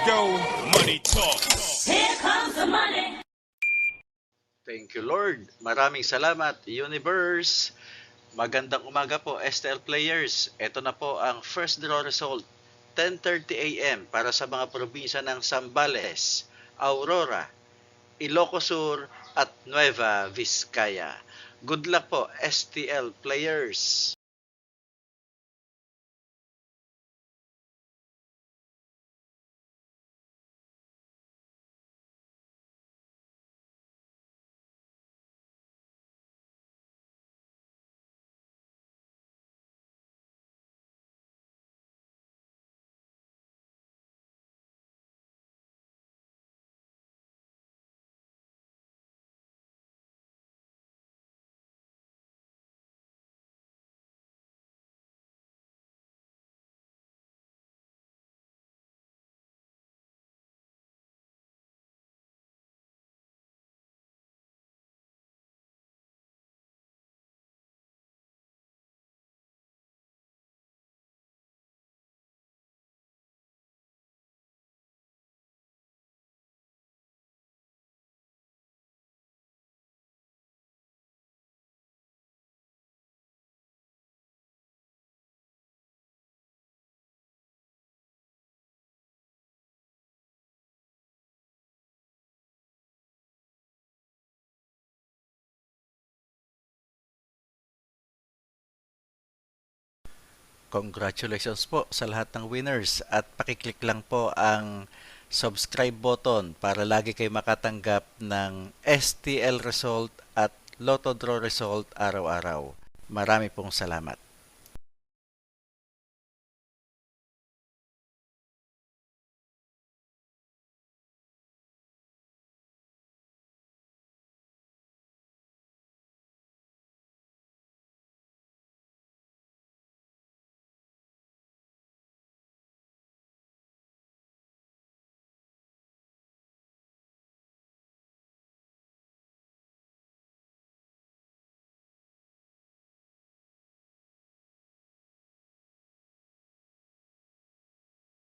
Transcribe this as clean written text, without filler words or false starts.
go, money talk. Here comes the money. Thank you, Lord. Maraming salamat, Universe. Magandang umaga po, STL players. Ito na po ang first draw result, 10:30 a.m. para sa mga probinsya ng Zambales, Aurora, Ilocos Sur at Nueva Vizcaya. Good luck po, STL players. Congratulations po sa lahat ng winners at pakiclick lang po ang subscribe button para lagi kayo makatanggap ng STL result at Lotto Draw result araw-araw. Marami pong salamat.